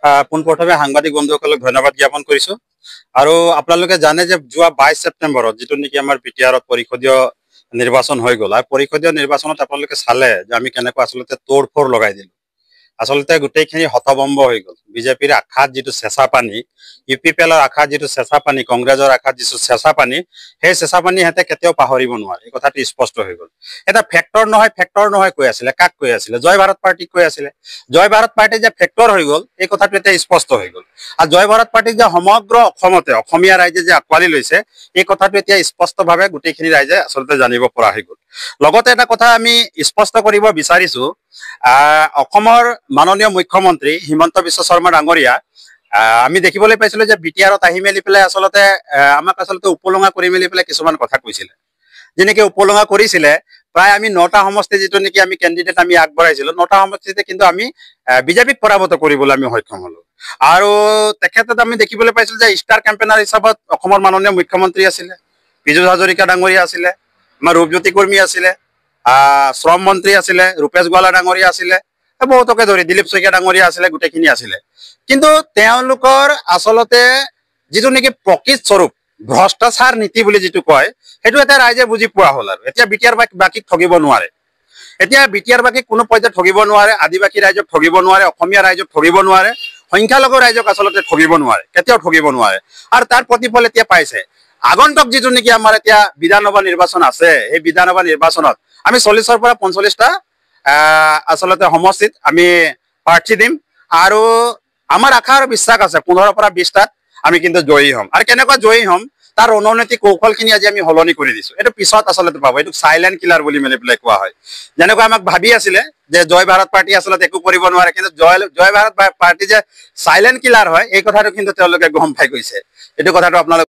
পোনপ্ৰথমে সাংবাদিক বন্ধুসকলক ধন্যবাদ জ্ঞাপন কৰিছো আৰু আপোনালোকে জানে যে যোৱা 22 ছেপ্টেম্বৰত যেটো নেকি আমাৰ বিটিআৰত পৰিষদীয় নিৰ্বাচন হৈ গ'ল আৰু পৰিষদীয় নিৰ্বাচনত আপোনালোকে চালে যে আমি কেনেকৈ আসলতে তোৰ-ফোৰ লগাই দিলো আসলতে গোটেইখিনি হতবম্ব হৈ গ'ল বিজেপিৰ আখাত যেটো চেঁচা পানী ইউপিপিএলৰ আখাত যেটো চেঁচা পানী কংগ্ৰেছৰ আখাত যেটো চেঁচা পানী সেই চেঁচা পানী হেতে কেতিয়াও পাহৰিব নোৱাৰে এই কথাটো স্পষ্ট হৈ গ'ল এটা ফেক্টৰ নহয় কৈ আছিলে কাক কৈ আছিলে জয় ভাৰত পাৰ্টিক কৈ আছিলে জয় ভাৰত পাৰ্টি যে ফেক্টৰ হৈ গ'ল এই কথাটো এটা স্পষ্ট হৈ গ'ল আৰু জয় ভাৰত পাৰ্টিক যে সমগ্ৰ অসমতে অসমীয়া ৰাইজে যে আকোৱালি লৈছে এই কথাটো এতিয়া স্পষ্টভাৱে গোটেইখিনি ৰাইজে আসলতে জানিব পৰা হৈ গ'ল লগতে এটা কথা আমি স্পষ্ট কৰিব বিচাৰিছো অসমৰ মাননীয় মুখ্যমন্ত্ৰী হিমন্ত বিশ্ব শৰ্মা ডাঙৰীয়া আমি দেখিবলৈ পাইছিলো যে বিটিআৰত আহি মেলি পেলাই আসলতে আমাক আসলতে উপলঙা কৰি মেলি পেলাই কিছুমান কথা কৈছিলে যেনেকৈ উপলঙা কৰিছিলে প্ৰায় আমি 9টা সমষ্টি যেটো নেকি আমি কেণ্ডিডেট আমি আগবঢ়াইছিলো 9টা সমষ্টিতে কিন্তু আমি বিজেপিক পৰাভূত কৰিবলৈ আমি সক্ষম হলো আৰু তেখেতত আমি দেখিবলৈ পাইছিলো যে ষ্টাৰ কেম্পেইনাৰ হিচাপত অসমৰ মাননীয় মুখ্যমন্ত্ৰী আছিলে বিজু হাজৰিকা ডাঙৰীয়া আছিলে আমাৰ ৰূপজ্যোতি কুৰ্মী আছিলে শ্ৰম মন্ত্ৰী আছিলে ৰূপেশ গোৱালা ডাঙৰীয়া আছিলে বহুতকে ধৰি দিলীপ শইকীয়া ডাঙৰীয়া আছিলে গোটেইখিনি আছিলে কিন্তু তেওঁলোকৰ আসলতে যেটো নেকি প্ৰকৃত স্বৰূপ ভ্ৰষ্টাচাৰ নীতি বুলি যেটো কয় হেতু এটা ৰাইজে বুজি পোৱা হ'ল আৰু এতিয়া বিটিআৰ বাকিক ঠগিব নোৱাৰে এতিয়া বিটিআৰ বাকিক কোনো পৰ্যায়ত ঠগিব নোৱাৰে আদিবাসী ৰাইজক ঠগিব নোৱাৰে অসমীয়া ৰাইজক ঠগিব নোৱাৰে সংখ্যালঘু ৰাইজক আসলতে ঠগিব নোৱাৰে কেতিয়াও ঠগিব নোৱাৰে আৰু তাৰ প্ৰতিফল এতিয়া পাইছে আগন্তুক যেটো নেকি আমাৰ এতিয়া বিধানসভা নিৰ্বাচন আছে এই বিধানসভা নিৰ্বাচনত আমি 40ৰ পৰা 45টা আসলতে সমষ্টিত আমি প্ৰাৰ্থী দিম আৰু আমাৰ আশা আৰু বিশ্বাস আছে 15ৰ পৰা 20টাত আমি কিন্তু জয়ী হ'ম আৰু কেনেকৈ জয়ী হ'ম তাৰ ৰণনীতি কৌশলখিনি আজি আমি হলনি কৰি দিছো এটো পিছত আসলতে পাব এটো সাইলেন্ট কিলাৰ বুলি মেলি পেলাই কোৱা হয় যেনেকৈ আমাক ভাবি আছিলে যে জয় ভাৰত পাৰ্টি আসলতে একো কৰিব নোৱাৰে কিন্তু জয় ভাৰত পাৰ্টি যে সাইলেন্ট কিলাৰ হয় এই কথাটো কিন্তু তেওঁলোকে গম পাই গৈছে এটো কথাটো আপোনালোক